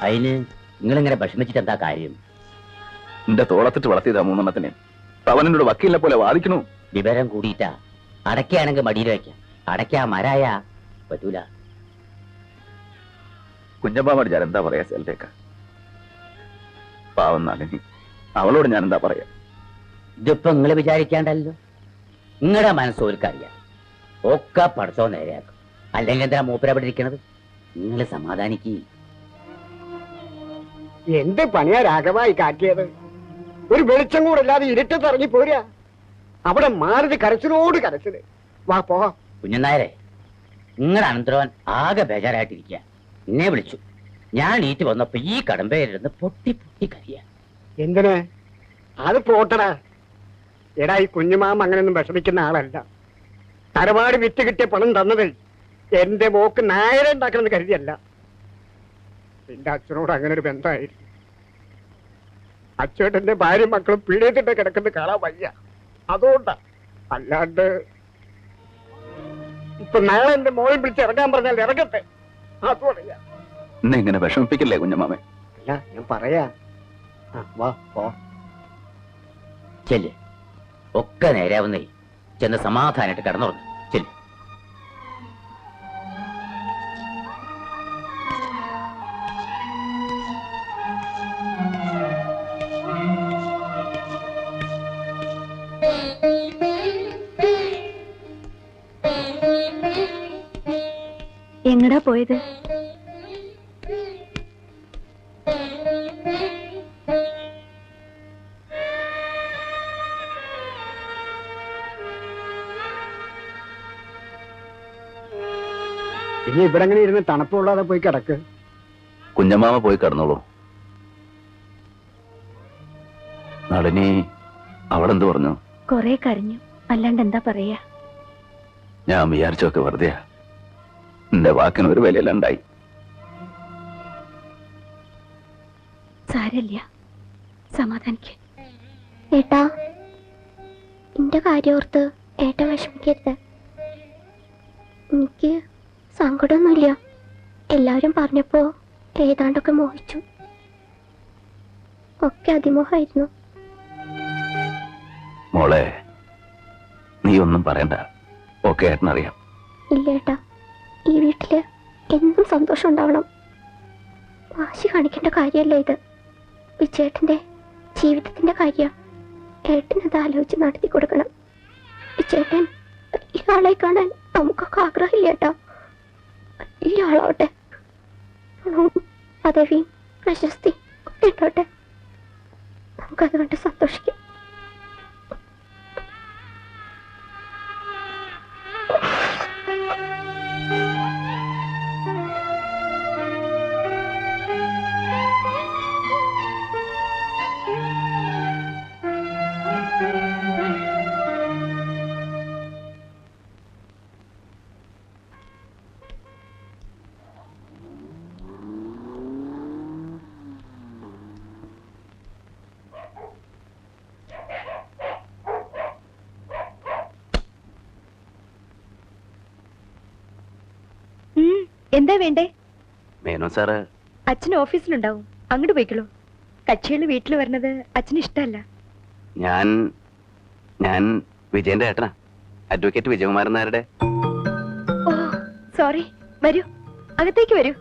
അതിന് നിങ്ങളിങ്ങനെ വിഷമിച്ചിട്ട് എന്താ കാര്യം? എന്റെ തോളത്തിട്ട് വളർത്തിയതാ മൂന്നെണ്ണത്തിന്. അവനോട് വക്കീലിനെ പോലെ വാദിക്കണു. വിവരം കൂടിയിട്ടാ. അടയ്ക്കാണെങ്കിൽ മടിയിൽ വയ്ക്കാം. അടയ്ക്കാ മരായ പറ്റൂല. കുഞ്ഞമ്മാമോട് ഞാൻ എന്താ പറയാ സെൽറ്റേക്ക? പാവം നളിനി, അവളോട് ഞാൻ എന്താ പറയാ? ഇതിപ്പോ നിങ്ങൾ വിചാരിക്കാണ്ടല്ലോ. നിങ്ങളുടെ മനസ്സോൽക്കറിയാം. ഒക്കെ പഠിച്ചോ നേരെയാക്കും. അല്ലെങ്കിൽ എന്താ മൂപ്പര അവിടെ ഇരിക്കണത്? നിങ്ങൾ സമാധാനിക്ക്. എന്ത് പണിയാ രാഘവായി കാട്ടിയത്? ഒരു വെളിച്ചം കൂടില്ലാതെ ഇരുട്ടത്ത് ഇറങ്ങി പോരാ. അവിടെ മാരുതി കരച്ചിലോട് കരച്ചില്. വാ പോ. കുഞ്ഞനായരെ, നിങ്ങളുടെ അനന്തരവൻ ആകെ ബേജാറായിട്ടിരിക്കുക. എന്നെ വിളിച്ചു. ഞാൻ ഈറ്റ് വന്നപ്പോ ഈ കടമ്പേരിരുന്ന് പൊട്ടി പൊട്ടി കരിയ. എന്തിന്? അത് പോട്ടടാ. എടാ, ഈ കുഞ്ഞുമാമ അങ്ങനെയൊന്നും വിഷമിക്കുന്ന ആളല്ല. തറവാട് വിറ്റ് കിട്ടിയ പണം തന്നത് എന്റെ മോക്ക് നായരെ ഉണ്ടാക്കണമെന്ന് കരുതിയല്ല. എന്റെ അച്ഛനോട് അങ്ങനെ ഒരു ബന്ധമായിരുന്നു. അച്ഛേട്ടന്റെ ഭാര്യയും മക്കളും പീഡിയത്തിട്ട് കിടക്കുന്നത് കാണാൻ വയ്യ. അതുകൊണ്ടാ. അല്ലാണ്ട് ഇപ്പൊ നാളെ എന്റെ മോളിൽ വിളിച്ച് ഇറങ്ങാൻ പറഞ്ഞാൽ ഇറങ്ങട്ടെ. അതുകൊണ്ടാ. എന്നെ ഇങ്ങനെ വിഷമിപ്പിക്കില്ലേ കുഞ്ഞമ്മാമേ? അല്ല, ഞാൻ പറയാ. വാ പോ. ചെല്ല്. ഒക്കെ നേരാവുന്നേ. ചെന്ന് സമാധാനായിട്ട് കിടന്നുറങ്ങ്. ചെല്ല്. എങ്ങടാ പോയത്? ഇനി ഇവിടെ അങ്ങനെ ഇരുന്ന് തണുപ്പുള്ളാതെ പോയി കിടക്ക്. കുഞ്ഞമ്മാമ പോയി കിടന്നോളൂ. നളിനി അവളെന്ത് പറഞ്ഞു? കൊറേ കരഞ്ഞു. അല്ലാണ്ട് എന്താ പറയാ? ഞാൻ വിചാരിച്ചൊക്കെ വെറുതെയാ. എന്റെ വാക്കിന് ഒരു വിലയിലുണ്ടായി. സാരല്ല, സമാധാനിക്ക്. ഏട്ടാ, എന്റെ കാര്യോർത്ത് ഏട്ടൻ വിഷമിക്കരുത്. എനിക്ക് സങ്കടമൊന്നുമില്ല. എല്ലാവരും പറഞ്ഞപ്പോ ഏതാണ്ടൊക്കെ മോഹിച്ചു. ഒക്കെ അതിമോഹമായിരുന്നു. മോളെ, നീ ഒന്നും പറയണ്ട. ഒക്കെ ഏട്ടനറിയാം. ഇല്ല ഏട്ടാ, ഈ വീട്ടില് എന്നും സന്തോഷം ഉണ്ടാവണം. വാശി കാണിക്കേണ്ട കാര്യമല്ല ഇത്. വിജയേട്ടന്റെ ജീവിതത്തിന്റെ കാര്യ. ഏട്ടനത് ആലോചിച്ച് നടത്തി കൊടുക്കണം. വിജയേട്ടൻ ഇയാളെ കാണാൻ നമുക്കൊക്കെ ആഗ്രഹമില്ല ഏട്ടാ. ഇയാളാവട്ടെ പദവിയും പ്രശസ്തി ഒക്കെ ഉണ്ടോട്ടെ. നമുക്കത് കണ്ട് സന്തോഷിക്കാം. എന്താ വേണ്ടേ? മേനോ സാറ് അച്ഛൻ ഓഫീസിലുണ്ടാവും. അങ്ങോട്ട് പോയിക്കോളൂ. കക്ഷികൾ വീട്ടിൽ വരുന്നത് അച്ഛന് ഇഷ്ടമല്ല. ഞാൻ വിജയന്റെ ഏട്ടനാ, അഡ്വക്കേറ്റ് വിജയകുമാരൻ നായരുടെ. ഓ സോറി. വരൂ, അകത്തേക്ക് വരൂ.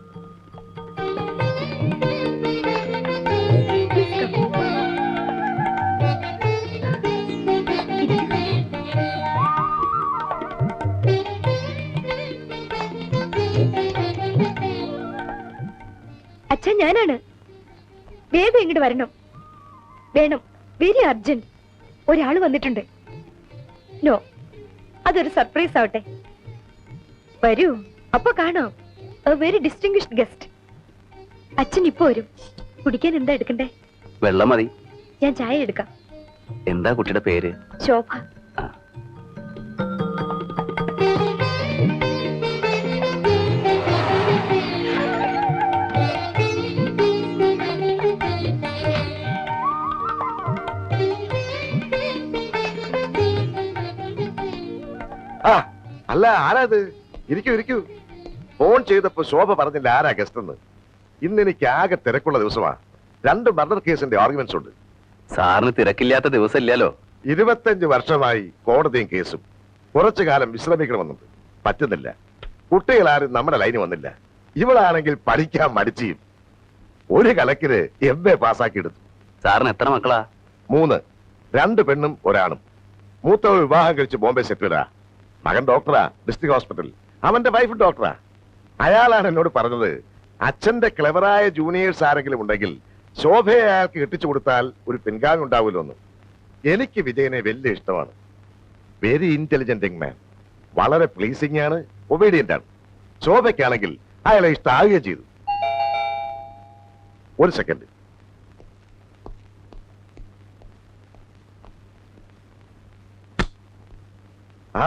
അച്ഛാ, ഞാനാണ്. വേഗം ഇങ്ങോട്ട് വരണം. വേണം, വെരി അർജന്റ്. ഒരാൾ വന്നിട്ടുണ്ട്. നോ, അതൊരു സർപ്രൈസ് ആവട്ടെ. വരൂ, അപ്പൊ കാണാം. Very distinguished guest. അച്ഛൻ ഇപ്പൊ വരും. കുടിക്കാൻ എന്താ എടുക്കണ്ടേ? വെള്ളം മതി. ഞാൻ ചായ എടുക്കാം. എന്താ കുട്ടിയുടെ പേര്? ശോഭ. അല്ല, ആരാത്? ഇരിക്കൂ ഇരിക്കൂ. ഫോൺ ചെയ്തപ്പോ ശോഭ പറഞ്ഞില്ല ആരാ ഗസ്റ്റ് എന്ന്. ഇന്ന് എനിക്ക് ആകെ തിരക്കുള്ള ദിവസമാണ്. 2 മർഡർ കേസിന്റെ ആർഗ്യുമെന്റ്സ് ഉണ്ട്. സാറിന് തിരക്കില്ലാത്ത ദിവസമില്ലല്ലോ. 25 വർഷമായി കോടതിയും കേസും. കുറച്ചു കാലം വിശ്രമിക്കണമെന്നുണ്ട്, പറ്റുന്നില്ല. കുട്ടികളാരും നമ്മുടെ ലൈന് വന്നില്ല. ഇവളാണെങ്കിൽ പഠിക്കാൻ മടിച്ചിയും. ഒരു കലക്കിന് MA പാസ്സാക്കി എടുത്തു. സാറിന് എത്ര മക്കളാ? 3, 2 പെണ്ണും 1 ആണും. മൂത്തവൾ വിവാഹം കഴിച്ച് ബോംബെ സെറ്റിലാ. മകൻ ഡോക്ടറാ, ഡിസ്ട്രിക്ട് ഹോസ്പിറ്റൽ. അവന്റെ വൈഫ് ഡോക്ടറാ. അയാളാണ് എന്നോട് പറഞ്ഞത്, അച്ഛന്റെ ക്ലെവറായ ജൂനിയേഴ്സ് ആരെങ്കിലും ഉണ്ടെങ്കിൽ ശോഭയെ അയാൾക്ക് കെട്ടിച്ചു കൊടുത്താൽ ഒരു പിൻഗാമി ഉണ്ടാവുമല്ലോ എന്ന്. എനിക്ക് വിജയനെ വലിയ ഇഷ്ടമാണ്. Very intelligent young man. വളരെ പ്ലീസിംഗ് ആണ്, ഒബീഡിയന്റ് ആണ്. ശോഭയ്ക്കാണെങ്കിൽ അയാളെ ഇഷ്ടമാവുകയും ചെയ്തു. ഒരു സെക്കൻഡ്. ആ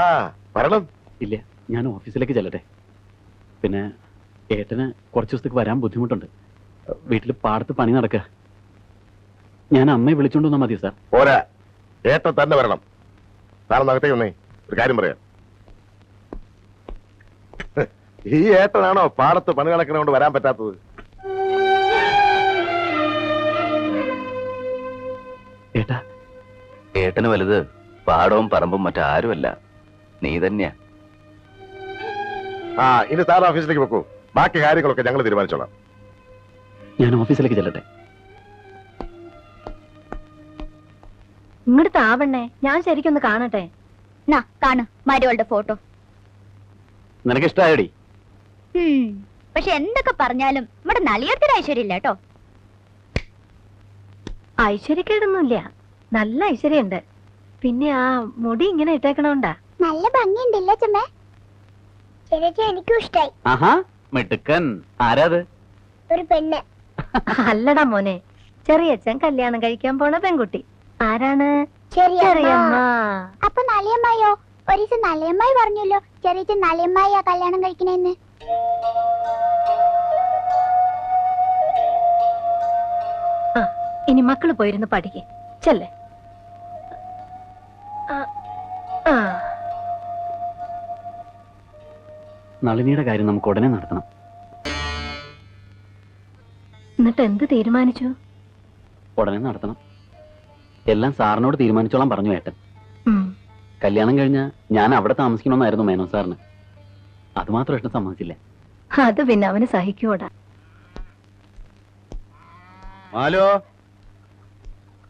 പറയണം. ഇല്ല, ഞാൻ ഓഫീസിലേക്ക് ചെല്ലട്ടെ. പിന്നെ ഏട്ടന് കുറച്ച് ദിവസത്തേക്ക് വരാൻ ബുദ്ധിമുട്ടുണ്ട്. വീട്ടിൽ പാടത്ത് പണി നടക്കുക. ഞാൻ അമ്മയെ വിളിച്ചോണ്ട് വന്നാൽ മതിയോ സാർ? പോരാ, ഏട്ടൻ തന്നെ വരണം. സാറൊന്ന് അകത്തേക്ക് വന്നേ, ഒരു കാര്യം പറയാം. ഈ ഏട്ടനാണോ പാടത്ത് പണി നടക്കണോണ്ട് വരാൻ പറ്റാത്തത്? ഏട്ടാ, ഏട്ടന് വലുത് പാടവും പറമ്പും മറ്റാരുമല്ല, നീ തന്നെയാ. ആ, ഇനി സാർ ഓഫീസിലേക്ക് വെക്കൂ. ബാക്കി കാര്യങ്ങളൊക്കെ ഞങ്ങൾ തീരുമാനിച്ചോളാം. ഞാൻ ഓഫീസിലേക്ക് ചെല്ലട്ടെ. ഇങ്ങോട്ട് താവണ്ണേ, ഞാൻ ശരിക്കൊന്ന് കാണട്ടെ. കാണു മരുവളുടെ ഫോട്ടോ. നിനക്ക് ഇഷ്ടമായോടി? പക്ഷെ എന്തൊക്കെ പറഞ്ഞാലും നമ്മുടെ നളിയത്തിന് ഐശ്വര്യം ഇല്ല കേട്ടോ. ഐശ്വര്യക്കേടൊന്നുമില്ല, നല്ല ഐശ്വര്യണ്ട്. പിന്നെ ആ മുടി ഇങ്ങനെ ഇട്ടേക്കണോണ്ടാ. നല്ല ഭംഗിയുണ്ടല്ലേ ചമ്മേ? ചേച്ചി എനിക്കും ഇഷ്ടായി. ആഹാ, മിടുക്കൻ. ആരാത്? ഒരു പെണ്ണ്. അല്ലടാ മോനെ, ചെറിയച്ഛൻ കല്യാണം കഴിക്കാൻ പോണ പെൺകുട്ടി. ആരാണ്? ചെറിയമ്മ. അപ്പൊ നളിയമ്മായോ? ഒരു ദിവസം നളിയമ്മായി പറഞ്ഞല്ലോ ചെറിയച്ഛൻ നളിയമ്മായിയാ കല്യാണം കഴിക്കണേന്ന്. ഇനി മക്കള് പോയിരുന്ന് പഠിക്കേ ചെല്ലേ. നളിനിയുടെ കാര്യം നമുക്ക് ഉടനെ നടത്തണം. എന്നിട്ട് എന്ത് തീരുമാനിച്ചു? ഉടനെ നടത്തണം. എല്ലാം സാറിനോട് തീരുമാനിച്ചോളാൻ പറഞ്ഞു ഏട്ടൻ. കല്യാണം കഴിഞ്ഞ ഞാൻ അവിടെ താമസിക്കണമെന്നായിരുന്നു മേനോൻ സാറിന്. അത് മാത്രം ഏട്ടൻ സമ്മതിച്ചില്ല. അത് പിന്നെ അവന് സഹിക്കൂടാ. ഹലോ,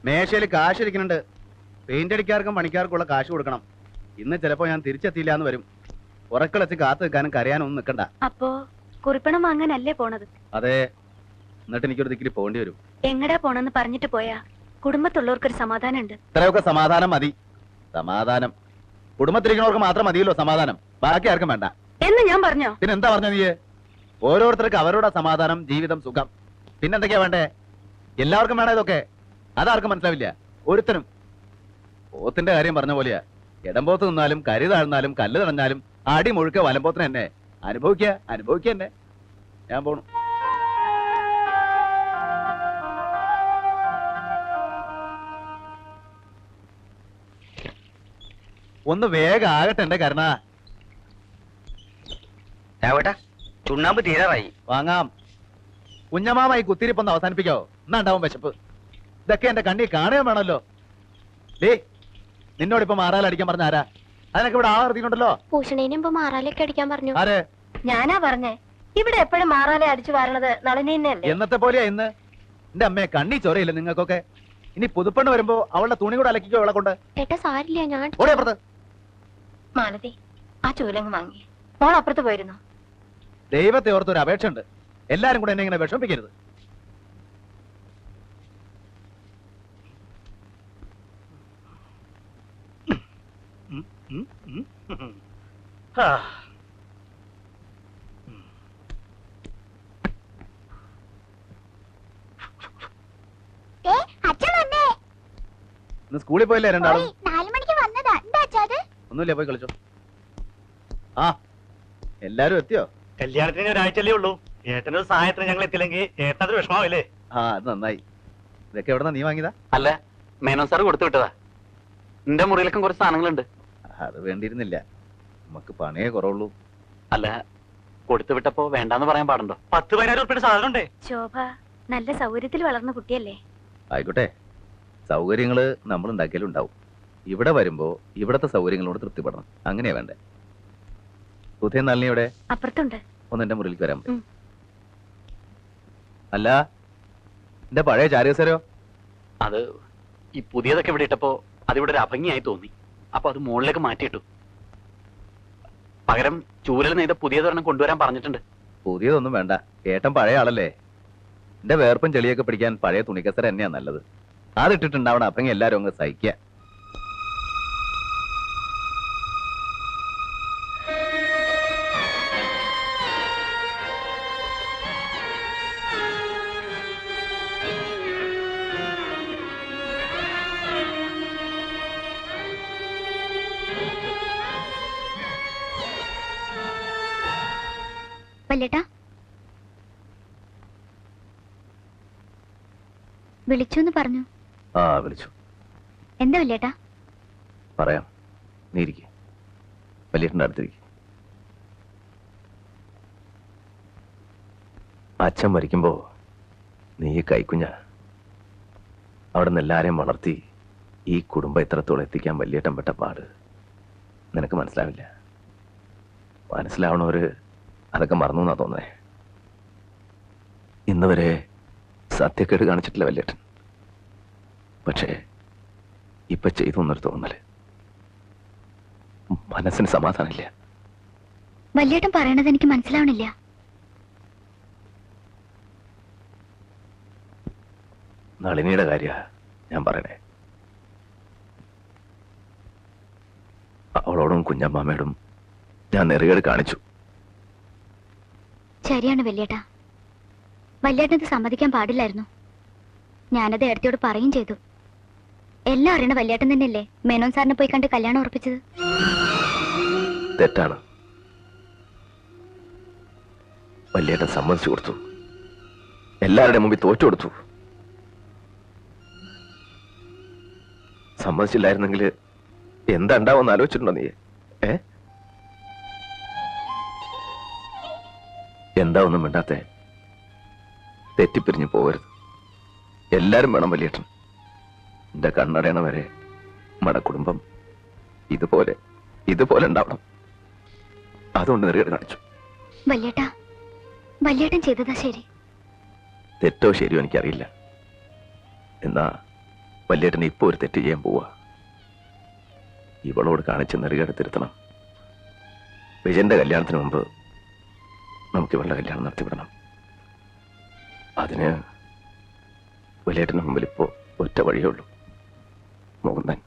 മേശയിൽ കാശ് ഇരിക്കുന്നുണ്ട്. പെയിന്റ് അടിക്കാർക്കും പണിക്കാർക്കുള്ള കാശ് കൊടുക്കണം. ഇന്ന് ചിലപ്പോ ഞാൻ തിരിച്ചെത്തിയില്ല എന്ന് വരും. ഉറക്കളച്ച് കാത്തു നിൽക്കാനും കരയാനും ഒന്നും നിൽക്കണ്ട. അപ്പോ കുറിപ്പണം വാങ്ങാനല്ലേ പോണത്? അതെ, എന്നിട്ട് എനിക്കൊരു ദിക്കിൽ പോകേണ്ടി വരും. എങ്ങടാ പോണെന്ന് പറഞ്ഞിട്ട് പോയാ കുടുംബത്തുള്ളവർക്കൊരു സമാധാനം ഉണ്ട്. ഇത്രയൊക്കെ സമാധാനം മതി. സമാധാനം കുടുംബത്തിരിക്കുന്നവർക്ക് മാത്രം മതിയല്ലോ സമാധാനം, ബാക്കി ആർക്കും വേണ്ട എന്ന് ഞാൻ പറഞ്ഞോ? പിന്നെ എന്താ പറഞ്ഞ നീ? ഓരോരുത്തർക്ക് അവരുടെ സമാധാനം, ജീവിതം, സുഖം. പിന്നെന്തൊക്കെയാ വേണ്ടേ? എല്ലാവർക്കും വേണം ഇതൊക്കെ. അതാർക്കും മനസ്സിലാവില്ല ഒരുത്തനും. പോത്തിന്റെ കാര്യം പറഞ്ഞ പോലെയാ. ഇടംപോത്ത് നിന്നാലും കരി താഴ്ന്നാലും കല്ല് തടഞ്ഞാലും അടി മുഴുക്ക വലമ്പോത്തിന് തന്നെ. അനുഭവിക്കുക തന്നെ. ഞാൻ പോണു. ഒന്ന് വേഗം ആകട്ടെ എന്റെ കരുണ. ചുണ്ണാമ്പ് തീരാറായി. വാങ്ങാം. കുഞ്ഞമാമായി കുത്തിരിപ്പൊന്ന് അവസാനിപ്പിക്കോ? എന്നാ ഉണ്ടാവും വിശപ്പ്. ഇതൊക്കെ എന്റെ കണ്ണി കാണുകയും വേണമല്ലോ. ലേ, നിന്നോടിപ്പോ മാറാലടിക്കാൻ പറഞ്ഞ ആരാ? അതിനൊക്കെ ഇവിടെ ആളെത്തിക്കൊണ്ടല്ലോ. ഭൂഷണേനും മാറാലേക്ക് അടിക്കാൻ പറഞ്ഞു. ആര്? ഞാനാ പറഞ്ഞേ. ഇവിടെ എപ്പോഴും മാറാലെ അടിച്ചു വാരണത് നളിനിയല്ലേ? എന്നത്തെ പോലെയാ ഇന്ന്? എന്റെ അമ്മയെ കണ്ണി ചോരയില്ല നിങ്ങൾക്കൊക്കെ. ഇനി പുതുപ്പെണ്ണ് വരുമ്പോ അവളുടെ തുണി കൂടെ അലക്കിക്കോ അവളെ കൊണ്ട്. ഏട്ടാ സാരില്ല, ഞാൻ ഓടെ അപ്പുറത്ത്. മാലതി, ആ ചൂലങ്ങ് വാങ്ങി. മോൾ അപ്പുറത്ത് പോയിരുന്നു. ദൈവത്തെ ഓർത്തൊരു അപേക്ഷ ഉണ്ട്. എല്ലാരും കൂടെ എന്നെ ഇങ്ങനെ വിഷമിപ്പിക്കരുത്. അച്ഛൻ വന്നേ. ഇന്ന് സ്കൂളിൽ പോയില്ലേ രണ്ടാളും? 4 മണിക്ക് വന്നതാ. എന്താ അച്ഛാ അത്? ഒന്നുമില്ല, പോയി കളിച്ചോ. ആ, എല്ലാരും എത്തിയോ? കല്യാണത്തിന് ഒരാഴ്ചയല്ലേ ഉള്ളൂ. ഏട്ടനൊരു സഹായത്തിന് ഞങ്ങൾ എത്തില്ലെങ്കിൽ ഏട്ടനൊരു വിഷമാവില്ലേ? ആ, അത് നന്നായി. ഇതൊക്കെ എവിടെന്നാ നീ വാങ്ങിയതാ? അല്ല, മേനോൻ സാർ കൊടുത്തു വിട്ടതാ. എന്റെ മുറിയിലൊക്കെ കുറച്ച് സാധനങ്ങളുണ്ട്. അത് വേണ്ടിയിരുന്നില്ല, നമുക്ക് പണിയേ കുറവുള്ളൂ. അല്ല, കൊടുത്തു വിട്ടപ്പോ വേണ്ടാന്ന് പറയാൻ പാടുണ്ടോ? 10-15 ഉറുപ്പിയുടെ സാധനം ഉണ്ടേ. ശോഭ നല്ല സൗകര്യത്തിൽ വളർന്ന കുട്ടിയല്ലേ? ആയിക്കോട്ടെ, സൗകര്യങ്ങള് നമ്മൾ ഉണ്ടാക്കിയാലും ഉണ്ടാവും. ഇവിടെ വരുമ്പോ ഇവിടത്തെ സൗകര്യങ്ങളോട് തൃപ്തിപ്പെടണം. അങ്ങനെയാ വേണ്ടേ. സുധേ നളിനി ഇവിടെ അപ്പുറത്തുണ്ട്. ഒന്ന് എന്റെ മുറിയിലേക്ക് വരാൻ പറ്റും? ഉം. അല്ല, എന്റെ പഴയ ചാരികസരോ? അത് ഈ പുതിയതൊക്കെ ഇവിടെ ഇട്ടപ്പോ അതിവിടെ ഒരു അഭംഗിയായി തോന്നി. അപ്പൊ അത് മുകളിലേക്ക് മാറ്റിയിട്ടു. പകരം ചൂരൽ നെയ്ത പുതിയതൊരെണ്ണം കൊണ്ടുവരാൻ പറഞ്ഞിട്ടുണ്ട്. പുതിയതൊന്നും വേണ്ട, ഏട്ടൻ പഴയ ആളല്ലേ. എന്റെ വേർപ്പും ചെളിയൊക്കെ പിടിക്കാൻ പഴയ തുണിക്കസര തന്നെയാ നല്ലത്. അതിട്ടിട്ടുണ്ടാവണം അപ്പങ്ങി എല്ലാരും അങ്ങ് സഹിക്കുക. വല്യേട്ടാ, വിളിച്ചു എന്ന് പറഞ്ഞു. ആ വിളിച്ചു. എന്താ വല്യേട്ടാ? പറയാം, നീ ഇരിക്കെ. വലിയേട്ടൻ്റെ അടുത്തിരിക്കെ. അച്ഛൻ മരിക്കുമ്പോ നീ കൈക്കുഞ്ഞ അവിടെ നിന്ന് എല്ലാരെയും വളർത്തി ഈ കുടുംബം ഇത്രത്തോളം എത്തിക്കാൻ വലിയേട്ടൻ പെട്ട പാട് നിനക്ക് മനസ്സിലാവില്ല. മനസ്സിലാവണവര് അതൊക്കെ മറന്നു എന്നാ തോന്നേ. ഇന്ന് വരെ സത്യക്കേട് കാണിച്ചിട്ടില്ല വലിയേട്ടൻ. പക്ഷേ ഇപ്പൊ ചെയ്തു എന്നൊരു തോന്നല്. മനസ്സിന് സമാധാനമില്ല. വല്യേട്ടൻ പറയണത് എനിക്ക് മനസ്സിലാവണില്ല. നളിനിയുടെ കാര്യ ഞാൻ പറയണേ. അവളോടും കുഞ്ഞമ്മാമ്മയോടും ഞാൻ നെറുകേട് കാണിച്ചു. ശരിയാണ് വല്യേട്ടാ. വല്യേട്ടനത് സമ്മതിക്കാൻ പാടില്ലായിരുന്നു. ഞാനത് ഏടത്തിയോട് പറയും ചെയ്തു. എല്ലാം അറിയണ വല്യേട്ടൻ തന്നെയല്ലേ മേനോൻ സാറിനെ പോയി കണ്ട് കല്യാണം ഉറപ്പിച്ചത്. തെറ്റാണ്. വലിയേട്ടൻ സമ്മതിച്ചു കൊടുത്തു. എല്ലാവരുടെ മുമ്പിൽ തോറ്റു കൊടുത്തു. സമ്മതിച്ചില്ലായിരുന്നെങ്കിൽ എന്താ ഉണ്ടാവുമെന്ന് ആലോചിച്ചിട്ടുണ്ടോ നീ? എന്താ ഒന്നും മിണ്ടാത്തെ? തെറ്റിപ്പിരിഞ്ഞു പോകരുത്. എല്ലാരും വേണം വലിയേട്ടൻ. എന്റെ കണ്ണടയണ വരെ നമ്മുടെ കുടുംബം ഇതുപോലെ ഉണ്ടാവണം. അതുകൊണ്ട് നെറുകേട് കാണിച്ചു. വല്യേട്ടാ, വല്യേട്ടൻ ചെയ്തതാ ശരി. തെറ്റോ ശരിയോ എനിക്കറിയില്ല. എന്നാ വലിയേട്ടൻ ഇപ്പൊ ഒരു തെറ്റ് ചെയ്യാൻ പോവാ. ഇവളോട് കാണിച്ച് നെറുകേട് തിരുത്തണം. വിജയന്റെ കല്യാണത്തിന് മുമ്പ് നമുക്ക് ഇവളുടെ കല്യാണം നടത്തിവിടണം. അതിന് വലിയേട്ടന് മുമ്പിൽ ഇപ്പോ ഒറ്റ വഴിയേ ഉള്ളൂ. മുകുന്ദൻ.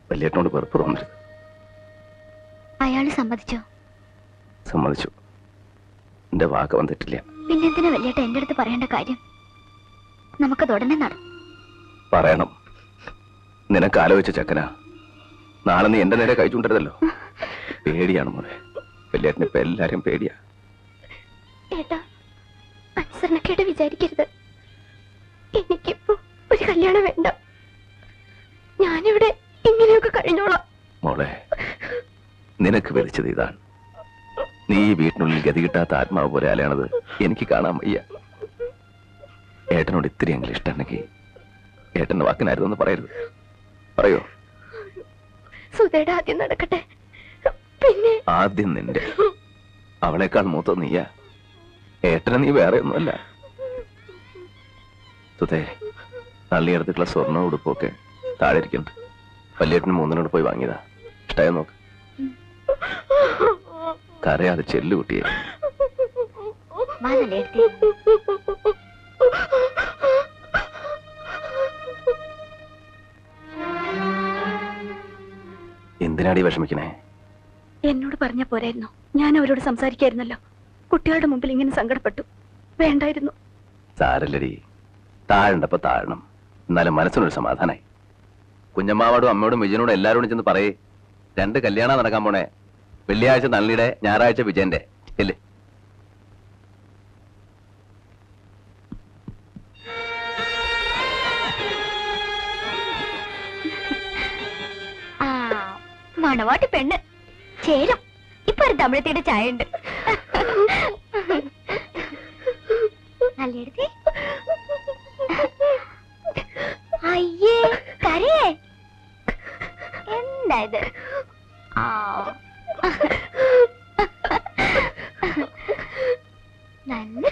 വലിയേട്ടനോട് വെറുപ്പ് തോന്നരുത്. അയാള് സമ്മതിച്ചോ? സമ്മതിച്ചു. എന്റെ വാക്ക് വന്നിട്ടില്ല. പിന്നെന്തിനാ വല്യേട്ട എന്റെ അടുത്ത് പറയേണ്ട കാര്യം? നമുക്കത് ഉടനെ നടക്കും. പറയണം. നിനക്ക് ആലോചിച്ച ചക്കന. നാളെ നീ എന്റെ നേരെ കൈ ചൂണ്ടരുതല്ലോ. പേടിയാണ് മോനെ. വലിയേട്ടന് ഇപ്പൊ എല്ലാരും പേടിയാ. ഏട്ടാ, അനുസരണക്കേട് വിചാരിക്കരുത്. എനിക്കിപ്പോ ഒരു കല്യാണം വേണ്ട. ഞാനിവിടെ ഇങ്ങനെയൊക്കെ കഴിഞ്ഞോളാം. മോളെ, നിനക്ക് വിളിച്ചത് ഇതാണ്. നീ ഈ വീട്ടിനുള്ളിൽ ഗതി കിട്ടാത്ത ആത്മാവ് പോലെ അലയണത് എനിക്ക് കാണാൻ വയ്യ. ഏട്ടനോട് ഇത്തിരിയെങ്കിലും ഇഷ്ടമുണ്ടെങ്കിൽ ഏട്ടന്റെ വാക്കിനായിരുന്നെന്ന് പറയരുത്. പറയോ? സുധയുടെ ആദ്യം നടക്കട്ടെ, പിന്നെ ആദ്യം നിന്റെ. അവളെക്കാൾ മൂത്ത നീയാ. ഏട്ടനെ നീ വേറെ ഒന്നുമല്ല. സുധേ, നള്ളിയെടുത്തുള്ള സ്വർണ്ണ ഉടുപ്പൊക്കെ താഴെ ഇരിക്കുന്നുണ്ട്. വലിയേട്ടന് 3 പോയി വാങ്ങിയതാ. ഇഷ്ടമായ നോക്ക്. കരയാതെ ചെല്ലു കുട്ടിയെ. എന്തിനാടി വിഷമിക്കണേ? എന്നോട് പറഞ്ഞ പോരായിരുന്നു. ഞാൻ അവരോട് സംസാരിക്കായിരുന്നല്ലോ. കുട്ടികളുടെ മുമ്പിൽ ഇങ്ങനെ സങ്കടപ്പെട്ടു. വേണ്ടായിരുന്നു. സാരല്ലടി, താഴണ്ടപ്പോ താഴണം. എന്നാലും മനസ്സിനൊരു സമാധാനായി. കുഞ്ഞമ്മാവോടും അമ്മയോടും വിജയനോടും എല്ലാരോടും ചെന്ന് പറയേ, 2 കല്യാണം നടക്കാൻ പോണേ. വെള്ളിയാഴ്ച നളിനിയുടെ, ഞായറാഴ്ച വിജയന്റെ. ഇല്ലേ? ആ മണവാട്ടി പെണ്ണ് ചേരും. ഇപ്പൊ ഒരു തമിഴത്തിയുടെ ചായ ഉണ്ട്. നല്ലെടുത്തേ. അയ്യേ കരയേ. എന്താ ഇത്? നല്ല